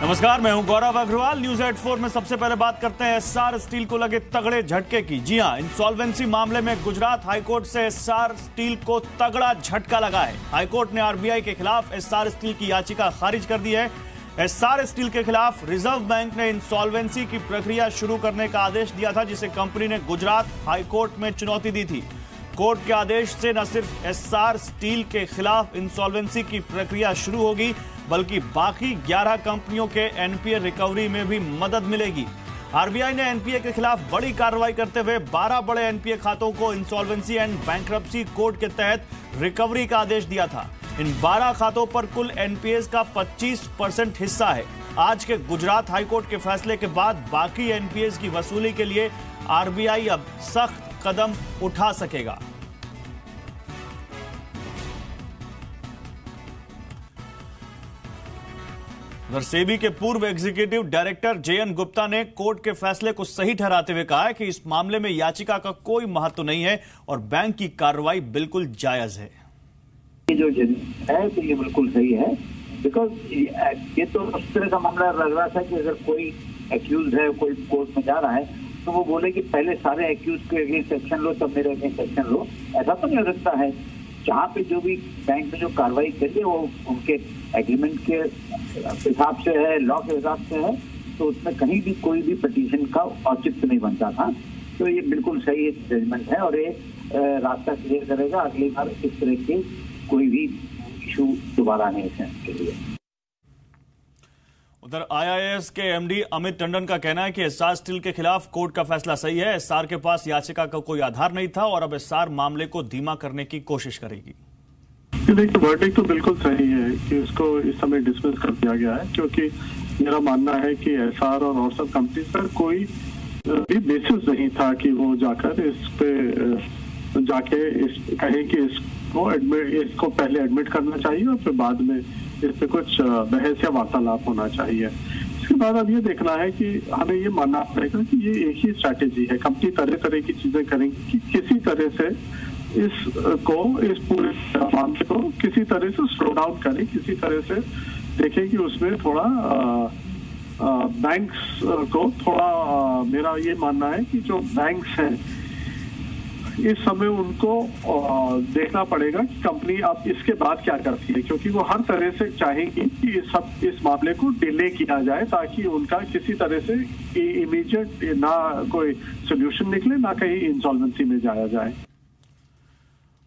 नमस्कार, मैं हूं गौरव अग्रवाल। न्यूज 84 में सबसे पहले बात करते हैं एस्सार स्टील को लगे तगड़े झटके की। जी हां, इंसॉल्वेंसी मामले में गुजरात हाईकोर्ट से एस्सार स्टील को तगड़ा झटका लगा है। हाईकोर्ट ने आरबीआई के खिलाफ एस्सार स्टील की याचिका खारिज कर दी है। एस्सार स्टील के खिलाफ रिजर्व बैंक ने इंसॉल्वेंसी की प्रक्रिया शुरू करने का आदेश दिया था, जिसे कंपनी ने गुजरात हाईकोर्ट में चुनौती दी थी। कोर्ट के आदेश से न सिर्फ एस्सार स्टील के खिलाफ इंसॉल्वेंसी की प्रक्रिया शुरू होगी, बल्कि बाकी 11 कंपनियों के एनपीए रिकवरी में भी मदद मिलेगी। आरबीआई ने एनपीए के खिलाफ बड़ी कार्रवाई करते हुए 12 बड़े एनपीए खातों को इंसॉल्वेंसी एंड बैंक्रप्सी कोड के तहत रिकवरी का आदेश दिया था। इन 12 खातों पर कुल एनपीएस का 25% हिस्सा है। आज के गुजरात हाईकोर्ट के फैसले के बाद बाकी एनपीएस की वसूली के लिए आरबीआई अब सख्त कदम उठा सकेगा। उधर सेबी के पूर्व एग्जीक्यूटिव डायरेक्टर जेएन गुप्ता ने कोर्ट के फैसले को सही ठहराते हुए कहा है कि इस मामले में याचिका का कोई महत्व नहीं है और बैंक की कार्रवाई बिल्कुल जायज है। जो है तो ये बिल्कुल सही है, बिकॉज ये तो उस तरह का मामला लग रहा था कि अगर कोई एक्यूज है, कोई कोर्ट में जा रहा है तो वो बोले कि पहले सारे एक्यूज के अगेंस्ट एक्शन लो, तब मेरे अगेंस्ट एक्शन लो। ऐसा तो नहीं हो सकता है। जहाँ पे जो भी बैंक में जो कार्रवाई करिए वो उनके एग्रीमेंट के हिसाब से है, लॉ के हिसाब से है, तो उसमें कहीं भी कोई भी पिटीशन का औचित्य नहीं बनता था। तो ये बिल्कुल सही जजमेंट है और ये रास्ता क्लियर करेगा अगली बार इस तरह के कोई भी इशू दोबारा नहीं है के लिए। उधर आईआईएस के एमडी अमित टंडन का कहना है कि एस्सार स्टील के खिलाफ कोर्ट का फैसला सही है। एस्सार के पास याचिका का कोई आधार नहीं था और अब एस्सार मामले को धीमा करने की कोशिश करेगी। देखिए, वर्डिक्ट तो बिल्कुल सही है कि उसको इस समय डिसमिस कर दिया गया है, क्योंकि मेरा मानना है कि एस्सार और सब कंपनी पर कोई भी बेसिस नहीं था कि वो जाकर इस पे जाके कहे कि इसको पहले एडमिट करना चाहिए और फिर बाद में इस पे कुछ बहस या वार्तालाप होना चाहिए। इसके बाद अब ये देखना है कि हमें ये मानना पड़ेगा कि ये एक ही स्ट्रैटेजी है। कंपनी तरह तरह की चीजें करेंगी कि किसी तरह से इस पूरे मामले को किसी तरह से स्लो डाउन करें, किसी तरह से देखें कि उसमें थोड़ा बैंक्स को थोड़ा मेरा ये मानना है कि जो बैंक्स हैं इस समय उनको देखना पड़ेगा कि कंपनी अब इसके बाद क्या करती है, क्योंकि वो हर तरह से चाहेगी कि इस मामले को डिले किया जाए ताकि उनका किसी तरह से इमीडिएट ना कोई सोल्यूशन निकले, ना कहीं इंसॉल्वेंसी में जाया जाए।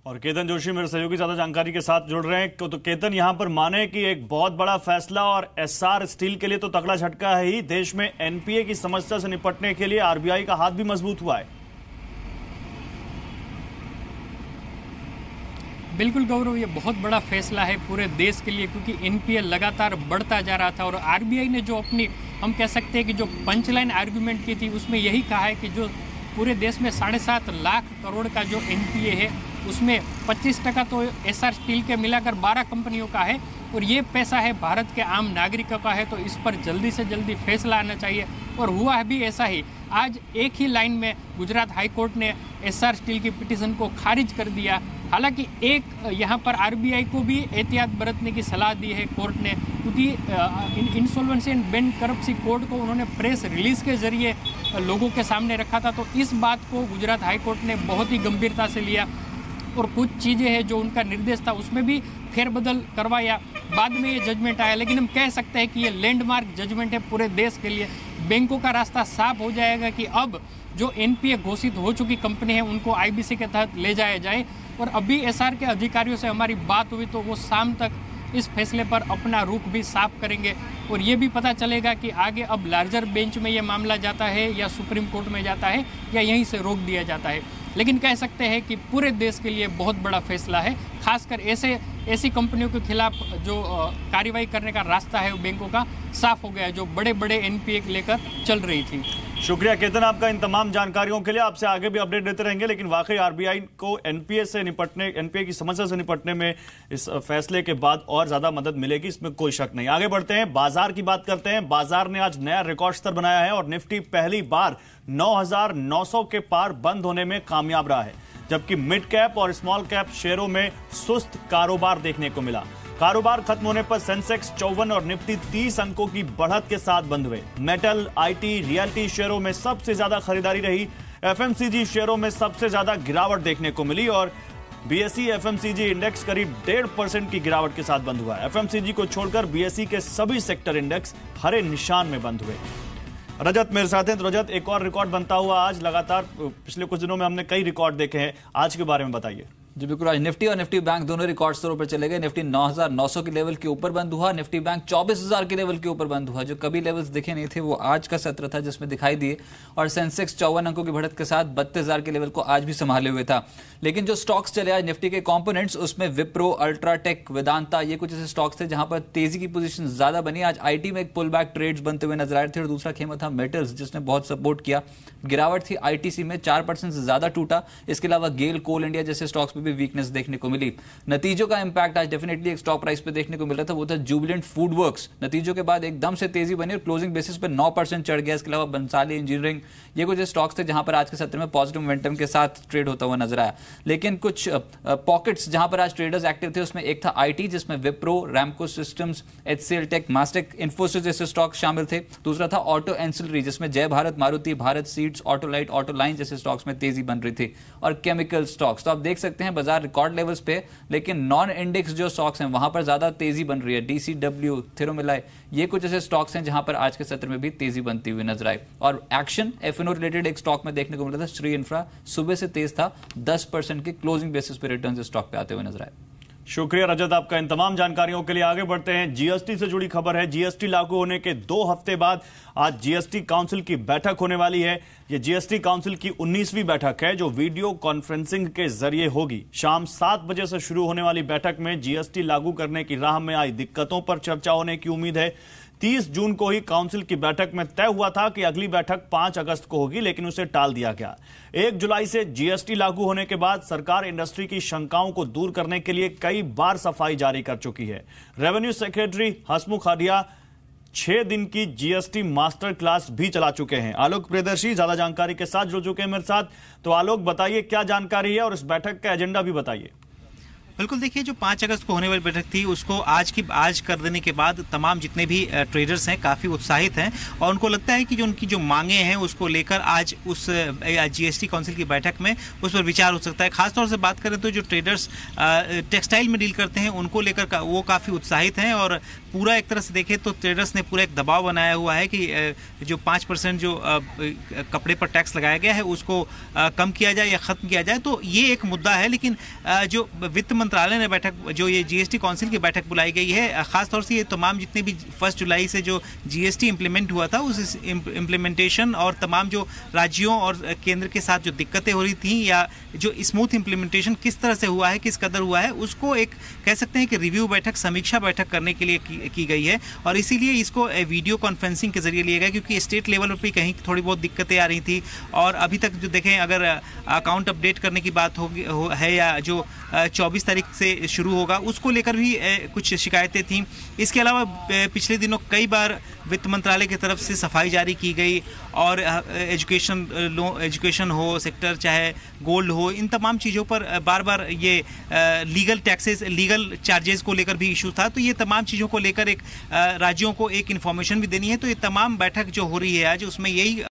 और केतन जोशी मेरे सहयोगी ज्यादा जानकारी के साथ जुड़ रहे हैं। तो केतन, यहां पर माने कि एक बहुत बड़ा फैसला और एस्सार स्टील के लिए तो तगड़ा झटका है ही, देश में एनपीए की समस्या से निपटने के लिए आरबीआई का हाथ भी मजबूत हुआ है। बिल्कुल गौरव, ये बहुत बड़ा फैसला है पूरे देश के लिए, क्योंकि एनपीए लगातार बढ़ता जा रहा था और आरबीआई ने जो अपनी, हम कह सकते हैं कि जो पंचलाइन आर्गुमेंट की थी उसमें यही कहा है कि जो पूरे देश में 7.5 लाख करोड़ का जो एनपीए है उसमें 25% तो एस्सार स्टील के मिलाकर 12 कंपनियों का है और ये पैसा है भारत के आम नागरिकों का है, तो इस पर जल्दी से जल्दी फैसला आना चाहिए। और हुआ है भी ऐसा ही। आज एक ही लाइन में गुजरात हाईकोर्ट ने एस्सार स्टील की पिटीशन को खारिज कर दिया। हालांकि एक यहाँ पर आरबीआई को भी एहतियात बरतने की सलाह दी है कोर्ट ने, क्योंकि इंसॉल्वेंसी एंड बैंक्रप्सी कोड को उन्होंने प्रेस रिलीज के जरिए लोगों के सामने रखा था, तो इस बात को गुजरात हाईकोर्ट ने बहुत ही गंभीरता से लिया और कुछ चीज़ें हैं जो उनका निर्देश था उसमें भी फेरबदल करवाया। बाद में ये जजमेंट आया, लेकिन हम कह सकते हैं कि ये लैंडमार्क जजमेंट है पूरे देश के लिए। बैंकों का रास्ता साफ हो जाएगा कि अब जो एनपीए घोषित हो चुकी कंपनी है उनको आईबीसी के तहत ले जाया जाए। और अभी एस्सार के अधिकारियों से हमारी बात हुई तो वो शाम तक इस फैसले पर अपना रुख भी साफ करेंगे और ये भी पता चलेगा कि आगे अब लार्जर बेंच में ये मामला जाता है या सुप्रीम कोर्ट में जाता है या यहीं से रोक दिया जाता है। लेकिन कह सकते हैं कि पूरे देश के लिए बहुत बड़ा फैसला है, खासकर ऐसी कंपनियों के खिलाफ जो कार्रवाई करने का रास्ता है वो बैंकों का साफ हो गया है, जो बड़े बड़े एनपीए लेकर चल रही थी। शुक्रिया केतन आपका इन तमाम जानकारियों के लिए। आपसे आगे भी अपडेट देते रहेंगे, लेकिन वाकई आरबीआई को एनपीए की समस्या से निपटने में इस फैसले के बाद और ज्यादा मदद मिलेगी, इसमें कोई शक नहीं। आगे बढ़ते हैं, बाजार की बात करते हैं। बाजार ने आज नया रिकॉर्ड स्तर बनाया है और निफ्टी पहली बार 9,900 के पार बंद होने में कामयाब रहा है, जबकि मिड कैप और स्मॉल कैप शेयरों में सुस्त कारोबार देखने को मिला। कारोबार खत्म होने पर सेंसेक्स 54 और निफ्टी 30 अंकों की बढ़त के साथ बंद हुए। मेटल, आईटी, रियल्टी शेयरों में सबसे ज्यादा खरीदारी रही। एफएमसीजी शेयरों में सबसे ज्यादा गिरावट देखने को मिली और बीएसई एफएमसीजी इंडेक्स करीब 1.5% की गिरावट के साथ बंद हुआ। एफएमसीजी को छोड़कर बीएसई के सभी सेक्टर इंडेक्स हरे निशान में बंद हुए। रजत मेरे साथ हैं। तो रजत, एक और रिकॉर्ड बनता हुआ आज लगातार पिछले कुछ दिनों में हमने कई रिकॉर्ड देखे हैं, आज के बारे में बताइए। जी बिल्कुल, आज निफ्टी और निफ्टी बैंक दोनों रिकॉर्ड स्तरों पर चले गए। निफ्टी 9,900 के लेवल के ऊपर बंद हुआ, निफ्टी बैंक 24,000 के लेवल के ऊपर बंद हुआ। जो कभी लेवल्स दिखे नहीं थे वो आज का सत्र था जिसमें दिखाई दिए। और सेंसेक्स 54 अंकों की बढ़त के साथ 32,000 के लेवल को आज भी संभाले हुए था। लेकिन जो स्टॉक्स चले आज निफ्टी के कंपोनेंट्स, उसमें विप्रो, अल्ट्राटेक, वेदांता, ये कुछ ऐसे स्टॉक्स थे जहां पर तेजी की पोजीशन ज्यादा बनी। आज आईटी में एक पुल बैक ट्रेड्स बनते हुए नजर आए थे और दूसरा खेमा था मेटल्स, जिसने बहुत सपोर्ट किया। गिरावट थी आईटीसी में, 4% से ज्यादा टूटा। इसके अलावा गेल, कोल इंडिया जैसे स्टॉक्स में भी वीकनेस देखने को मिली। नतीजों का इंपैक्ट आज डेफिनेटली एक स्टॉक प्राइस पे देखने को मिल रहा था, वो था जुबिलेंट फूडवर्क्स। नतीजों के बाद एकदम से तेजी बनी और क्लोजिंग बेसिस पे 9% चढ़ गया। इसके अलावा बंसाली इंजीनियरिंग, ये कुछ स्टॉक्स थे जहां पर आज के सत्र में पॉजिटिव मोमेंटम के साथ ट्रेड होता हुआ नजर आया। लेकिन कुछ पॉकेट्स जहां पर आज ट्रेडर्स एक्टिव थे, उसमें एक था आईटी जिसमें विप्रो, रैमको सिस्टम्स, एचसीएल टेक, मास्टेक, इन्फोसिस जैसे स्टॉक शामिल थे। दूसरा था ऑटो एंसिलरी जिसमें जय भारत, मारुति, भारत सीड्स, ऑटोलाइट, ऑटोलाइन जैसे स्टॉक्स में तेजी बन रही थी। और केमिकल स्टॉक्स, तो आप देख सकते हैं बाजार रिकॉर्ड लेवल्स पे, लेकिन नॉन इंडेक्स जो स्टॉक्स हैं वहां पर ज्यादा तेजी बन रही है। डीसीडब्ल्यू, थिरोमिलाई, ये कुछ ऐसे स्टॉक्स हैं जहां पर आज के सत्र में भी तेजी बनती हुई नजर आई। और एक्शन एफएनओ रिलेटेड एक स्टॉक में देखने को मिला था, श्री इंफ्रा, सुबह से तेज था, 10% के क्लोजिंग बेसिस पे रिटर्न इस स्टॉक पे आते हुए नजर आए। शुक्रिया रजत आपका इन तमाम जानकारियों के लिए। आगे बढ़ते हैं, जीएसटी से जुड़ी खबर है। जीएसटी लागू होने के 2 हफ्ते बाद आज जीएसटी काउंसिल की बैठक होने वाली है। यह जीएसटी काउंसिल की 19वीं बैठक है जो वीडियो कॉन्फ्रेंसिंग के जरिए होगी। शाम 7 बजे से शुरू होने वाली बैठक में जीएसटी लागू करने की राह में आई दिक्कतों पर चर्चा होने की उम्मीद है। 30 जून को ही काउंसिल की बैठक में तय हुआ था कि अगली बैठक 5 अगस्त को होगी, लेकिन उसे टाल दिया गया। 1 जुलाई से जीएसटी लागू होने के बाद सरकार इंडस्ट्री की शंकाओं को दूर करने के लिए कई बार सफाई जारी कर चुकी है। रेवेन्यू सेक्रेटरी हसमुख आर्या 6 दिन की जीएसटी मास्टर क्लास भी चला चुके हैं। आलोक प्रियदर्शी ज्यादा जानकारी के साथ जुड़ चुके हैं मेरे साथ। तो आलोक, बताइए क्या जानकारी है और इस बैठक का एजेंडा भी बताइए। बिल्कुल, देखिए, जो 5 अगस्त को होने वाली बैठक थी उसको आज कर देने के बाद तमाम जितने भी ट्रेडर्स हैं काफ़ी उत्साहित हैं और उनको लगता है कि जो उनकी जो मांगे हैं उसको लेकर आज उस जीएसटी काउंसिल की बैठक में उस पर विचार हो सकता है। खासतौर से बात करें तो जो ट्रेडर्स टेक्सटाइल में डील करते हैं उनको लेकर वो काफ़ी उत्साहित हैं और पूरा एक तरह से देखें तो ट्रेडर्स ने पूरा एक दबाव बनाया हुआ है कि जो 5% जो कपड़े पर टैक्स लगाया गया है उसको कम किया जाए या ख़त्म किया जाए। तो ये एक मुद्दा है, लेकिन जो वित्त मंत्रालय ने बैठक, जो ये जीएसटी काउंसिल की बैठक बुलाई गई है, खासतौर से ये तमाम जितने भी 1 जुलाई से जो जीएसटी इंप्लीमेंट हुआ था उस इम्प्लीमेंटेशन और तमाम जो राज्यों और केंद्र के साथ जो दिक्कतें हो रही थी या जो स्मूथ इम्प्लीमेंटेशन किस तरह से हुआ है, किस कदर हुआ है, उसको एक कह सकते हैं कि रिव्यू बैठक, समीक्षा बैठक करने के लिए की गई है। और इसीलिए इसको वीडियो कॉन्फ्रेंसिंग के जरिए लिया गया क्योंकि स्टेट लेवल पर भी कहीं थोड़ी बहुत दिक्कतें आ रही थी। और अभी तक जो देखें, अगर अकाउंट अपडेट करने की बात है या जो 24 तारीख से शुरू होगा उसको लेकर भी कुछ शिकायतें थीं। इसके अलावा पिछले दिनों कई बार वित्त मंत्रालय की तरफ से सफाई जारी की गई और एजुकेशन हो सेक्टर, चाहे गोल्ड हो, इन तमाम चीज़ों पर बार बार ये लीगल टैक्सेस, लीगल चार्जेस को लेकर भी इशू था। तो ये तमाम चीज़ों को लेकर एक राज्यों को एक इन्फॉर्मेशन भी देनी है। तो ये तमाम बैठक जो हो रही है आज, उसमें यही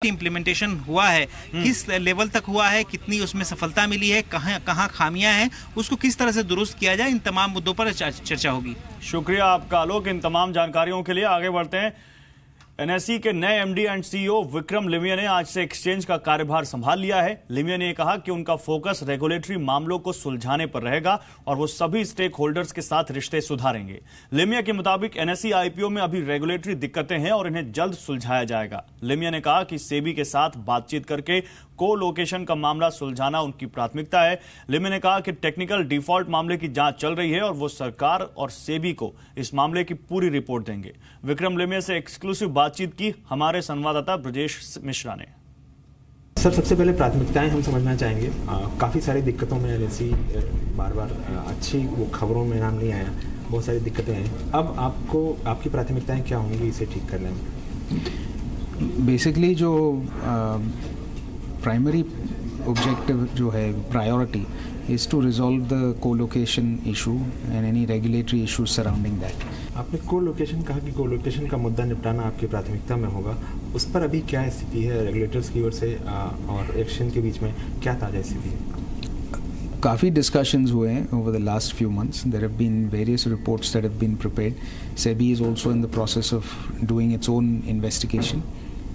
इम्प्लीमेंटेशन हुआ है, किस लेवल तक हुआ है, कितनी उसमें सफलता मिली है, कहाँ खामियां हैं, उसको किस तरह से दुरुस्त किया जाए, इन तमाम मुद्दों पर चर्चा होगी। शुक्रिया आपका आलोक इन तमाम जानकारियों के लिए। आगे बढ़ते हैं। एनएसई के नए एमडी एंड सीईओ विक्रम लिमिया ने आज से एक्सचेंज का कार्यभार संभाल लिया है। लिमिया ने कहा कि उनका फोकस रेगुलेटरी मामलों को सुलझाने पर रहेगा और वो सभी स्टेक होल्डर्स के साथ रिश्ते सुधारेंगे। लिमिया के मुताबिक एनएसई आईपीओ में अभी रेगुलेटरी दिक्कतें हैं और इन्हें जल्द सुलझाया जाएगा। लिमिया ने कहा कि सेबी के साथ बातचीत करके को लोकेशन का मामला सुलझाना उनकी प्राथमिकता है। लिमिया ने कहा कि टेक्निकल डिफॉल्ट मामले की जांच चल रही है और वो सरकार और सेबी को इस मामले की पूरी रिपोर्ट देंगे। विक्रम लिमिया से एक्सक्लूसिव बातचीत की हमारे संवाददाता ब्रजेश मिश्रा ने। सर, सबसे पहले प्राथमिकताएं हम समझना चाहेंगे। काफ़ी सारी दिक्कतों में एनएसई बार बार अच्छी वो खबरों में नाम नहीं आया, बहुत सारी दिक्कतें हैं। अब आपकी प्राथमिकताएं क्या होंगी इसे ठीक करने में? बेसिकली जो प्राइमरी ऑब्जेक्टिव जो है, priority is to resolve the co-location issue and any regulatory issues surrounding that. आपने को-लोकेशन कहा कि को-लोकेशन का मुद्दा निपटाना आपकी प्राथमिकता में होगा, उस पर अभी क्या स्थिति है रेगुलेटर्स की ओर से और एक्शन के बीच में क्या ताज़ा स्थिति है? काफ़ी डिस्कशंस हुए हैं over the last few months. There have been various reports that have been prepared. SEBI is also in the process of doing its own investigation.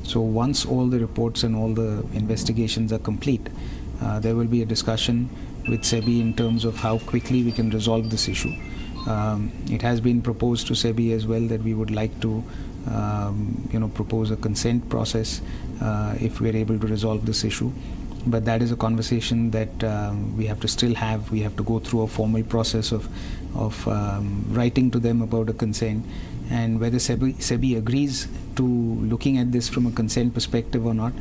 So once all the reports and all the investigations are complete, there will be a discussion with SEBI in terms of how quickly we can resolve this issue. It has been proposed to SEBI as well that we would like to propose a consent process if we are able to resolve this issue. But that is a conversation that we have to still have. We have to go through a formal process of writing to them about a consent, and whether SEBI agrees to looking at this from a consent perspective or not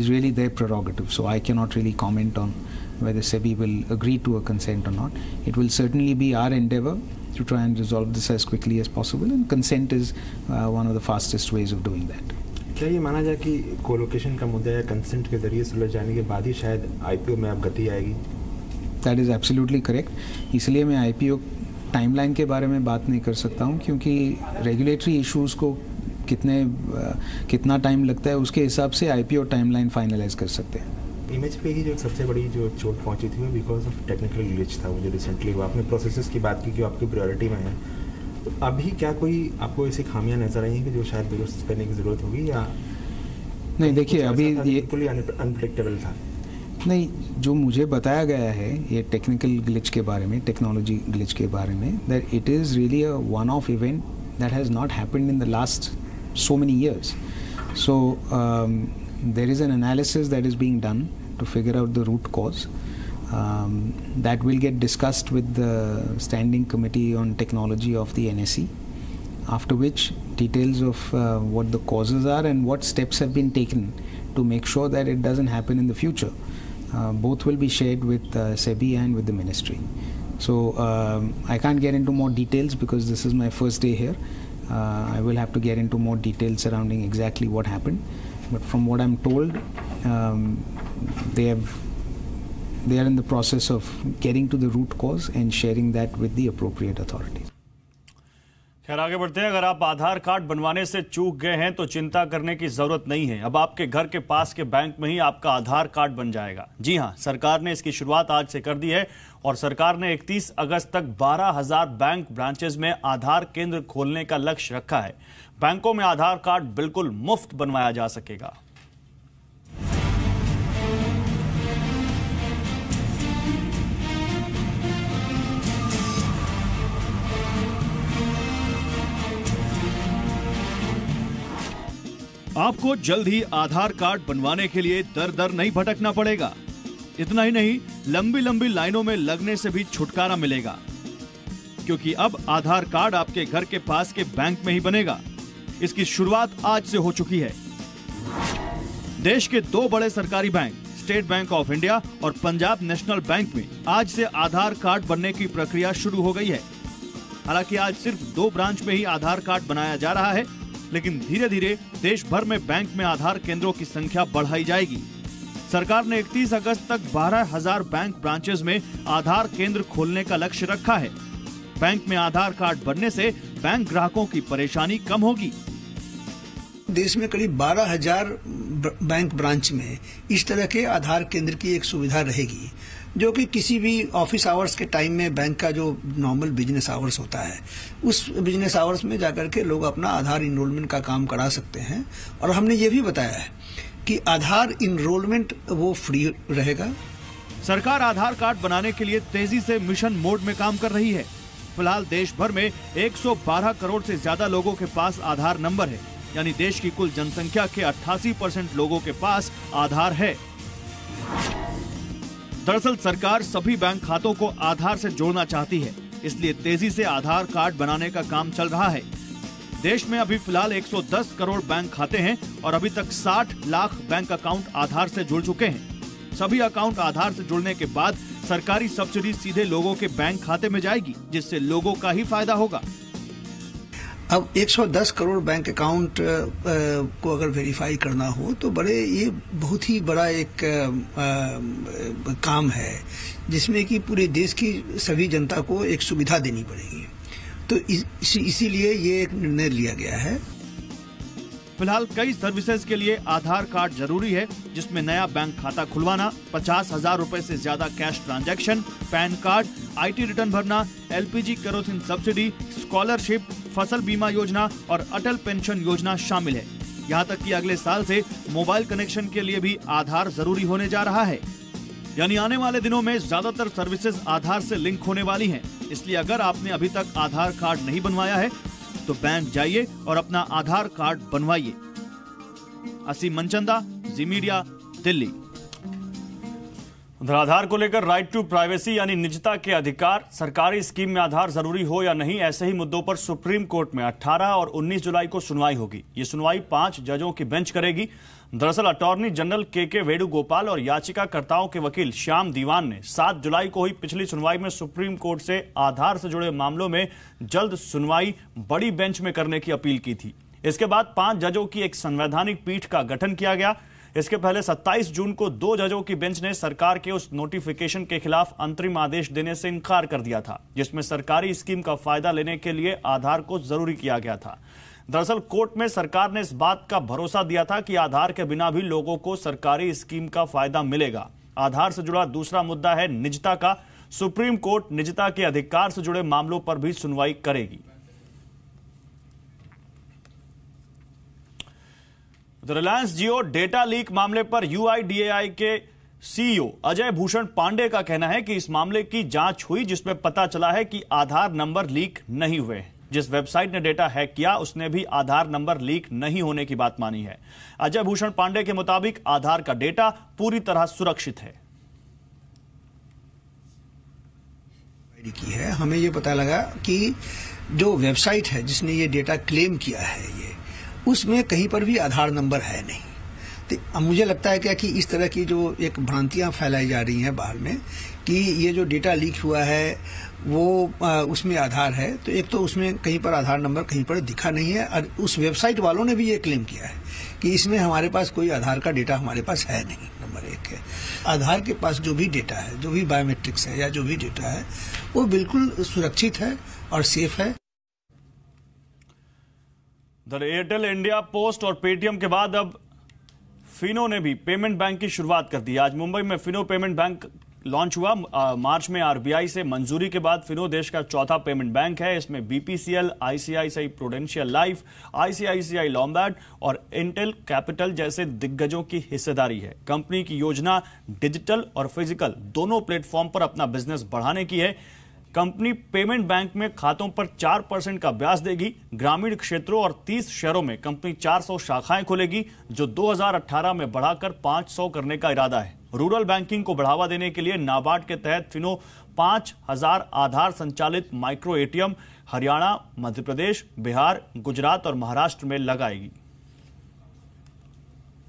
is really their prerogative. So I cannot really comment on whether SEBI will agree to a consent or not. It will certainly be our endeavor to try and resolve this as quickly as possible, and consent is one of the fastest ways of doing that. क्या ये माना जाए कि colocation का मुद्दा या consent के जरिए सुलझ जाने के बाद ही शायद आईपीओ में अब गति आएगी? That is absolutely correct. इसलिए मैं आईपीओ टाइमलाइन के बारे में बात नहीं कर सकता हूँ, क्योंकि रेगुलेटरी इश्यूज़ को कितना टाइम लगता है उसके हिसाब से आईपीओ टाइमलाइन फाइनलाइज कर सकते हैं। इमेज पे ही जो सबसे बड़ी जो चोट पहुंची थी वो बिकॉज ऑफ टेक्निकल ग्लिच था, वो जो रिसेंटली हुआ। आपने प्रोसेसेस की बात की कि आपकी प्रायोरिटी में है, तो अभी क्या कोई आपको ऐसी खामियां नजर आई हैं कि जो शायद दुरुस्त करने की ज़रूरत होगी या नहीं? देखिए अभी ये बिल्कुल अनप्रेडिक्टेबल था। नहीं, जो मुझे बताया गया है ये टेक्निकल ग्लिच के बारे में, टेक्नोलॉजी ग्लिच के बारे में, that it is really a one of event that has not happened in the last so many years. So there is an analysis that is being done to figure out the root cause. That will get discussed with the Standing Committee on Technology of the NSE, after which details of what the causes are and what steps have been taken to make sure that it doesn't happen in the future. Both will be shared with SEBI and with the ministry. So I can't get into more details because this is my first day here. I will have to get into more details surrounding exactly what happened, but from what I'm told, they are in the process of getting to the root cause and sharing that with the appropriate authorities. खैर आगे बढ़ते हैं। अगर आप आधार card बनवाने से चूक गए हैं तो चिंता करने की जरूरत नहीं है। अब आपके घर के पास के बैंक में ही आपका आधार कार्ड बन जाएगा। जी हां, सरकार ने इसकी शुरुआत आज से कर दी है और सरकार ने 31 अगस्त तक 12,000 बैंक ब्रांचेज में आधार केंद्र खोलने का लक्ष्य रखा है। बैंकों में आधार कार्ड बिल्कुल मुफ्त बनवाया जा सकेगा। आपको जल्द ही आधार कार्ड बनवाने के लिए दर दर नहीं भटकना पड़ेगा। इतना ही नहीं, लंबी लंबी लाइनों में लगने से भी छुटकारा मिलेगा, क्योंकि अब आधार कार्ड आपके घर के पास के बैंक में ही बनेगा। इसकी शुरुआत आज से हो चुकी है। देश के 2 बड़े सरकारी bank, state bank of India और पंजाब नेशनल बैंक में आज से आधार कार्ड बनने की प्रक्रिया शुरू हो गई है। हालांकि आज सिर्फ 2 ब्रांच में ही आधार कार्ड बनाया जा रहा है, लेकिन धीरे धीरे देश भर में बैंक में आधार केंद्रों की संख्या बढ़ाई जाएगी। सरकार ने 31 अगस्त तक 12,000 बैंक ब्रांचेज में आधार केंद्र खोलने का लक्ष्य रखा है। बैंक में आधार कार्ड बनने से बैंक ग्राहकों की परेशानी कम होगी। देश में करीब 12,000 बैंक ब्रांच में इस तरह के आधार केंद्र की एक सुविधा रहेगी, जो कि किसी भी ऑफिस आवर्स के टाइम में बैंक का जो नॉर्मल बिजनेस आवर्स होता है उस बिजनेस आवर्स में जाकर के लोग अपना आधार इनरोलमेंट का काम करा सकते हैं। और हमने ये भी बताया है कि आधार इनरोलमेंट वो फ्री रहेगा। सरकार आधार कार्ड बनाने के लिए तेजी से मिशन मोड में काम कर रही है। फिलहाल देश भर में 112 करोड़ से ज्यादा लोगों के पास आधार नंबर है, यानी देश की कुल जनसंख्या के 88% लोगों के पास आधार है। दरअसल सरकार सभी बैंक खातों को आधार से जोड़ना चाहती है, इसलिए तेजी से आधार कार्ड बनाने का काम चल रहा है। देश में अभी फिलहाल 110 करोड़ बैंक खाते हैं और अभी तक 60 लाख बैंक अकाउंट आधार से जुड़ चुके हैं। सभी अकाउंट आधार से जुड़ने के बाद सरकारी सब्सिडी सीधे लोगों के बैंक खाते में जाएगी, जिससे लोगों का ही फायदा होगा। अब 110 करोड़ बैंक अकाउंट को अगर वेरीफाई करना हो तो ये बहुत ही बड़ा एक काम है, जिसमें कि पूरे देश की सभी जनता को एक सुविधा देनी पड़ेगी। तो इसीलिए ये एक निर्णय लिया गया है। फिलहाल कई सर्विसेज के लिए आधार कार्ड जरूरी है, जिसमें नया बैंक खाता खुलवाना, 50,000 रुपए से ज्यादा cash transaction, pan card, IT return भरना, LPG केरोसिन सब्सिडी, स्कॉलरशिप, फसल बीमा योजना और अटल पेंशन योजना शामिल है। यहाँ तक कि अगले साल से मोबाइल कनेक्शन के लिए भी आधार जरूरी होने जा रहा है। यानी आने वाले दिनों में ज्यादातर सर्विसेज आधार से लिंक होने वाली हैं। इसलिए अगर आपने अभी तक आधार कार्ड नहीं बनवाया है तो बैंक जाइए और अपना आधार कार्ड बनवाइए। असीम मनचंदा, जी मीडिया, दिल्ली। उधर आधार को लेकर राइट टू प्राइवेसी यानी निजता के अधिकार, सरकारी स्कीम में आधार जरूरी हो या नहीं, ऐसे ही मुद्दों पर सुप्रीम कोर्ट में 18 और 19 जुलाई को सुनवाई होगी। ये सुनवाई 5 जजों की बेंच करेगी। दरअसल अटॉर्नी जनरल के वेणुगोपाल और याचिकाकर्ताओं के वकील श्याम दीवान ने 7 जुलाई को हुई पिछली सुनवाई में सुप्रीम कोर्ट से आधार से जुड़े मामलों में जल्द सुनवाई बड़ी बेंच में करने की अपील की थी। इसके बाद 5 जजों की एक संवैधानिक पीठ का गठन किया गया। इसके पहले 27 जून को 2 जजों की बेंच ने सरकार के उस नोटिफिकेशन के खिलाफ अंतरिम आदेश देने से इनकार कर दिया था, जिसमें सरकारी स्कीम का फायदा लेने के लिए आधार को जरूरी किया गया था। दरअसल कोर्ट में सरकार ने इस बात का भरोसा दिया था कि आधार के बिना भी लोगों को सरकारी स्कीम का फायदा मिलेगा। आधार से जुड़ा दूसरा मुद्दा है निजता का। सुप्रीम कोर्ट निजता के अधिकार से जुड़े मामलों पर भी सुनवाई करेगी। रिलायंस जियो डेटा लीक मामले पर UIDAI के CEO अजय भूषण पांडे का कहना है कि इस मामले की जांच हुई, जिसमें पता चला है कि आधार नंबर लीक नहीं हुए। जिस वेबसाइट ने डेटा हैक किया उसने भी आधार नंबर लीक नहीं होने की बात मानी है। अजय भूषण पांडे के मुताबिक आधार का डेटा पूरी तरह सुरक्षित है। की है, हमें ये पता लगा कि जो वेबसाइट है जिसने ये डेटा क्लेम किया है, उसमें कहीं पर भी आधार नंबर है नहीं। तो मुझे लगता है क्या कि इस तरह की जो एक भ्रांतियां फैलाई जा रही हैं बाहर में कि ये जो डेटा लीक हुआ है वो उसमें आधार है, तो एक तो उसमें कहीं पर आधार नंबर कहीं पर दिखा नहीं है, और उस वेबसाइट वालों ने भी ये क्लेम किया है कि इसमें हमारे पास कोई आधार का डेटा हमारे पास है नहीं। नंबर 1 है, आधार के पास जो भी डेटा है, जो भी बायोमेट्रिक्स है या जो भी डेटा है, वो बिल्कुल सुरक्षित है और सेफ है। एयरटेल इंडिया, पोस्ट और पेटीएम के बाद अब फिनो ने भी पेमेंट बैंक की शुरुआत कर दी। आज मुंबई में फिनो पेमेंट बैंक लॉन्च हुआ। मार्च में RBI से मंजूरी के बाद फिनो देश का चौथा पेमेंट बैंक है। इसमें BPCL, ICICI prudential life, ICICI Lombard और इंटेल कैपिटल जैसे दिग्गजों की हिस्सेदारी है। कंपनी की योजना डिजिटल और फिजिकल दोनों प्लेटफॉर्म पर अपना बिजनेस बढ़ाने की है। कंपनी पेमेंट बैंक में खातों पर 4% का ब्याज देगी। ग्रामीण क्षेत्रों और 30 शहरों में कंपनी 400 शाखाएं खोलेगी, जो 2018 में बढ़ाकर 500 करने का इरादा है। रूरल बैंकिंग को बढ़ावा देने के लिए नाबार्ड के तहत फिनो 5000 आधार संचालित माइक्रो ATM हरियाणा, मध्य प्रदेश, बिहार, गुजरात और महाराष्ट्र में लगाएगी।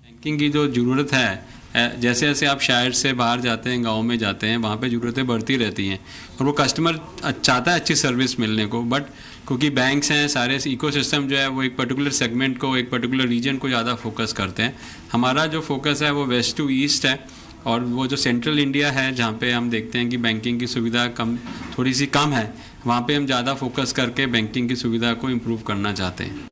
बैंकिंग की जो जरूरत है, जैसे जैसे आप शहर से बाहर जाते हैं, गांव में जाते हैं, वहाँ पे ज़रूरतें बढ़ती रहती हैं और वो कस्टमर चाहता है अच्छी सर्विस मिलने को, बट क्योंकि बैंक्स हैं, सारे इकोसिस्टम जो है वो एक पर्टिकुलर सेगमेंट को, एक पर्टिकुलर रीजन को ज़्यादा फोकस करते हैं। हमारा जो फोकस है वो वेस्ट टू ईस्ट है, और वो जो सेंट्रल इंडिया है जहाँ पे हम देखते हैं कि बैंकिंग की सुविधा थोड़ी सी कम है, वहाँ पे हम ज़्यादा फोकस करके बैंकिंग की सुविधा को इम्प्रूव करना चाहते हैं।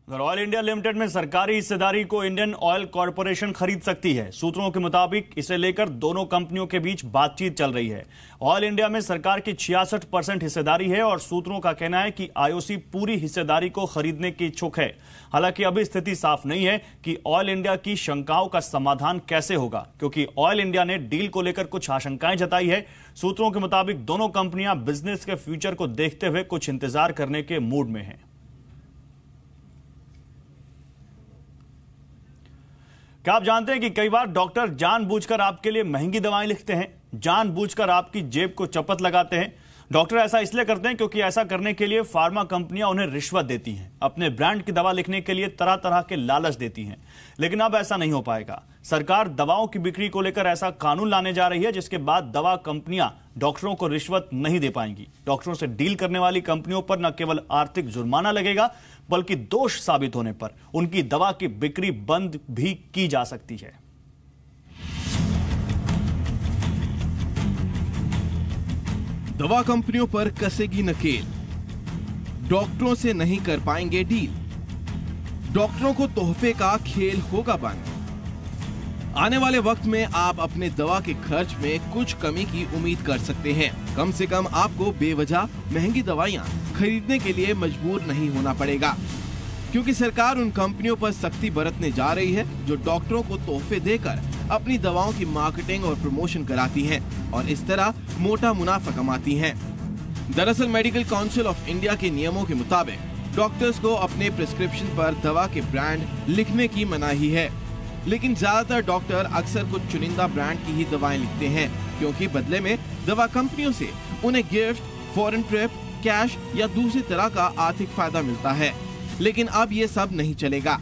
ऑयल इंडिया लिमिटेड में सरकारी हिस्सेदारी को इंडियन ऑयल कॉरपोरेशन खरीद सकती है। सूत्रों के मुताबिक इसे लेकर दोनों कंपनियों के बीच बातचीत चल रही है। ऑयल इंडिया में सरकार की 66% हिस्सेदारी है और सूत्रों का कहना है कि IOC पूरी हिस्सेदारी को खरीदने की इच्छुक है। हालांकि अभी स्थिति साफ नहीं है कि ऑयल इंडिया की शंकाओं का समाधान कैसे होगा, क्योंकि ऑयल इंडिया ने डील को लेकर कुछ आशंकाएं जताई है। सूत्रों के मुताबिक दोनों कंपनियां बिजनेस के फ्यूचर को देखते हुए कुछ इंतजार करने के मूड में हैं। क्या आप जानते हैं कि कई बार डॉक्टर जानबूझकर आपके लिए महंगी दवाएं लिखते हैं, जानबूझकर आपकी जेब को चपत लगाते हैं। डॉक्टर ऐसा इसलिए करते हैं क्योंकि ऐसा करने के लिए फार्मा कंपनियां उन्हें रिश्वत देती हैं, अपने ब्रांड की दवा लिखने के लिए तरह तरह के लालच देती हैं। लेकिन अब ऐसा नहीं हो पाएगा। सरकार दवाओं की बिक्री को लेकर ऐसा कानून लाने जा रही है जिसके बाद दवा कंपनियां डॉक्टरों को रिश्वत नहीं दे पाएंगी। डॉक्टरों से डील करने वाली कंपनियों पर न केवल आर्थिक जुर्माना लगेगा बल्कि दोष साबित होने पर उनकी दवा की बिक्री बंद भी की जा सकती है। दवा कंपनियों पर कसेगी नकेल, डॉक्टरों से नहीं कर पाएंगे डील, डॉक्टरों को तोहफे का खेल होगा बंद। आने वाले वक्त में आप अपने दवा के खर्च में कुछ कमी की उम्मीद कर सकते हैं। कम से कम आपको बेवजह महंगी दवाइयां खरीदने के लिए मजबूर नहीं होना पड़ेगा, क्योंकि सरकार उन कंपनियों पर सख्ती बरतने जा रही है जो डॉक्टरों को तोहफे देकर अपनी दवाओं की मार्केटिंग और प्रमोशन कराती हैं और इस तरह मोटा मुनाफा कमाती हैं। दरअसल मेडिकल काउंसिल ऑफ इंडिया के नियमों के मुताबिक डॉक्टर्स को अपने प्रिस्क्रिप्शन पर दवा के ब्रांड लिखने की मनाही है, लेकिन ज्यादातर डॉक्टर अक्सर कुछ चुनिंदा ब्रांड की ही दवाएं लिखते हैं, क्योंकि बदले में दवा कंपनियों से उन्हें गिफ्ट, फॉरेन ट्रिप, कैश या दूसरी तरह का आर्थिक फायदा मिलता है। लेकिन अब ये सब नहीं चलेगा।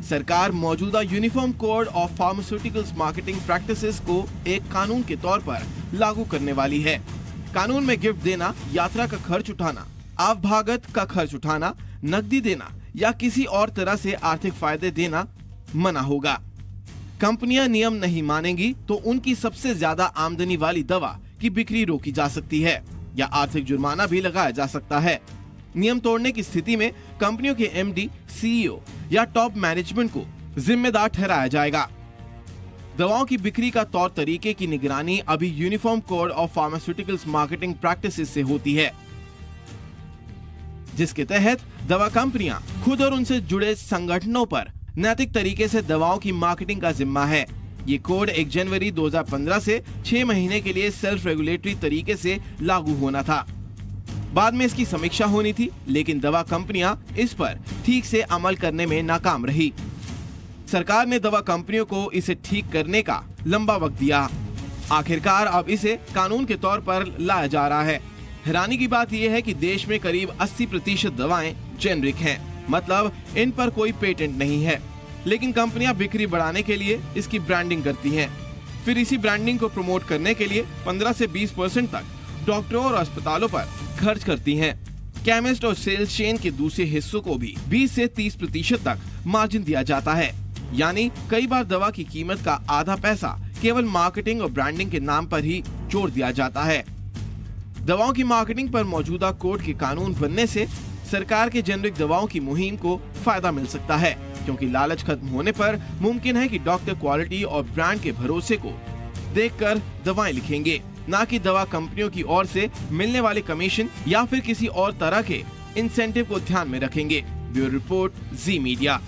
सरकार मौजूदा uniform code of pharmaceuticals marketing practices को एक कानून के तौर पर लागू करने वाली है। कानून में गिफ्ट देना, यात्रा का खर्च उठाना, आवभगत का खर्च उठाना, नकदी देना या किसी और तरह से आर्थिक फायदे देना मना होगा। कंपनियां नियम नहीं मानेंगी तो उनकी सबसे ज्यादा आमदनी वाली दवा की बिक्री रोकी जा सकती है या आर्थिक जुर्माना भी लगाया जा सकता है। नियम तोड़ने की स्थिति में कंपनियों के एमडी, सीईओ या टॉप मैनेजमेंट को जिम्मेदार ठहराया जाएगा। दवाओं की बिक्री का तौर तरीके की निगरानी अभी uniform code of pharmaceuticals marketing practices से होती है, जिसके तहत दवा कंपनियां खुद और उनसे जुड़े संगठनों पर नैतिक तरीके से दवाओं की मार्केटिंग का जिम्मा है। ये कोड 1 जनवरी 2015 से 6 महीने के लिए सेल्फ रेगुलेटरी तरीके से लागू होना था। बाद में इसकी समीक्षा होनी थी, लेकिन दवा कंपनियां इस पर ठीक से अमल करने में नाकाम रही। सरकार ने दवा कंपनियों को इसे ठीक करने का लंबा वक्त दिया। आखिरकार अब इसे कानून के तौर पर लाया जा रहा है। हैरानी की बात यह है कि देश में करीब 80% दवाएं जेनरिक हैं, मतलब इन पर कोई पेटेंट नहीं है, लेकिन कंपनियां बिक्री बढ़ाने के लिए इसकी ब्रांडिंग करती हैं। फिर इसी ब्रांडिंग को प्रमोट करने के लिए 15 से 20% तक डॉक्टरों और अस्पतालों पर खर्च करती हैं। केमिस्ट और सेल्स चेन के दूसरे हिस्सों को भी 20 से 30% तक मार्जिन दिया जाता है, यानी कई बार दवा की कीमत का आधा पैसा केवल मार्केटिंग और ब्रांडिंग के नाम पर ही जोड़ दिया जाता है। दवाओं की मार्केटिंग पर मौजूदा कोड के कानून बनने से सरकार के जेनरिक दवाओं की मुहिम को फायदा मिल सकता है, क्योंकि लालच खत्म होने पर मुमकिन है कि डॉक्टर क्वालिटी और ब्रांड के भरोसे को देखकर दवाएं लिखेंगे, ना कि दवा कंपनियों की ओर से मिलने वाले कमीशन या फिर किसी और तरह के इंसेंटिव को ध्यान में रखेंगे। ब्यूरो रिपोर्ट, जी मीडिया।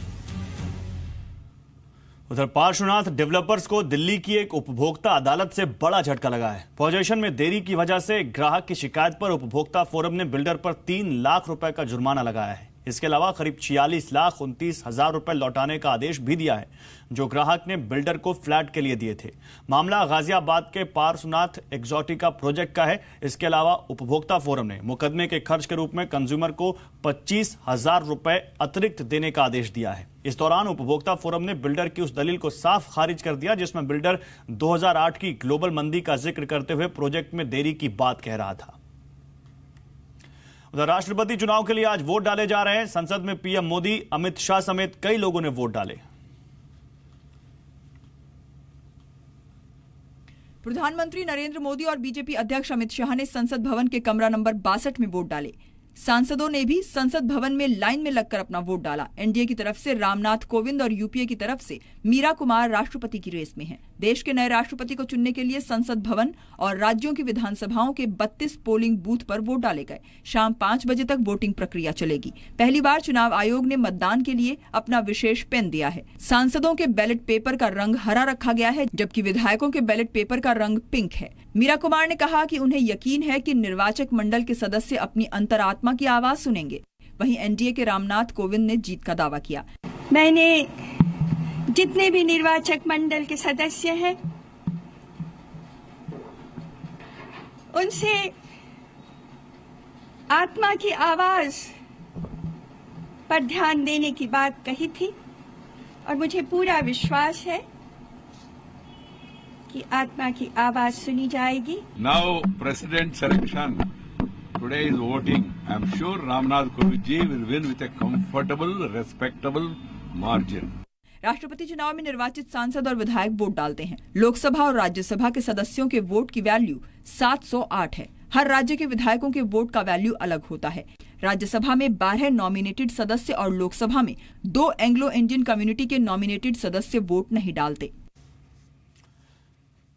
उधर पार्श्वनाथ डेवलपर्स को दिल्ली की एक उपभोक्ता अदालत से बड़ा झटका लगा है। पोजेशन में देरी की वजह से ग्राहक की शिकायत पर उपभोक्ता फोरम ने बिल्डर पर 3 लाख रुपए का जुर्माना लगाया है। इसके अलावा करीब 46,29,000 रुपए लौटाने का आदेश भी दिया है, जो ग्राहक ने बिल्डर को फ्लैट के लिए दिए थे। मामला गाजियाबाद के पार्श्वनाथ एक्सोटिका प्रोजेक्ट का है। इसके अलावा उपभोक्ता फोरम ने मुकदमे के खर्च के रूप में कंज्यूमर को 25,000 रुपए अतिरिक्त देने का आदेश दिया है। इस दौरान उपभोक्ता फोरम ने बिल्डर की उस दलील को साफ खारिज कर दिया जिसमें बिल्डर 2008 की ग्लोबल मंदी का जिक्र करते हुए प्रोजेक्ट में देरी की बात कह रहा था। उधर राष्ट्रपति चुनाव के लिए आज वोट डाले जा रहे हैं। संसद में पीएम मोदी, अमित शाह समेत कई लोगों ने वोट डाले। प्रधानमंत्री नरेंद्र मोदी और बीजेपी अध्यक्ष अमित शाह ने संसद भवन के कमरा नंबर 62 में वोट डाले। सांसदों ने भी संसद भवन में लाइन में लगकर अपना वोट डाला। एनडीए की तरफ से रामनाथ कोविंद और यूपीए की तरफ से मीरा कुमार राष्ट्रपति की रेस में हैं। देश के नए राष्ट्रपति को चुनने के लिए संसद भवन और राज्यों की विधानसभाओं के 32 पोलिंग बूथ पर वोट डाले गए। शाम 5 बजे तक वोटिंग प्रक्रिया चलेगी। पहली बार चुनाव आयोग ने मतदान के लिए अपना विशेष पेन दिया है। सांसदों के बैलेट पेपर का रंग हरा रखा गया है, जबकि विधायकों के बैलेट पेपर का रंग पिंक है। मीरा कुमार ने कहा कि उन्हें यकीन है कि निर्वाचक मंडल के सदस्य अपनी अंतरात्मा की आवाज सुनेंगे। वहीं एनडीए के रामनाथ कोविंद ने जीत का दावा किया। मैंने जितने भी निर्वाचक मंडल के सदस्य हैं उनसे आत्मा की आवाज पर ध्यान देने की बात कही थी और मुझे पूरा विश्वास है की आत्मा की आवाज सुनी जाएगी। Now president selection. Today is voting. I am sure Ramnath Kovind ji will win with a comfortable, respectable margin. राष्ट्रपति चुनाव में निर्वाचित सांसद और विधायक वोट डालते हैं। लोकसभा और राज्यसभा के सदस्यों के वोट की वैल्यू 708 है। हर राज्य के विधायकों के वोट का वैल्यू अलग होता है। राज्यसभा में 12 नॉमिनेटेड सदस्य और लोकसभा में 2 एंग्लो इंडियन कम्युनिटी के नॉमिनेटेड सदस्य वोट नहीं डालते।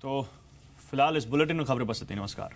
तो फिलहाल इस बुलेटिन में खबरें बस इतनी। नमस्कार।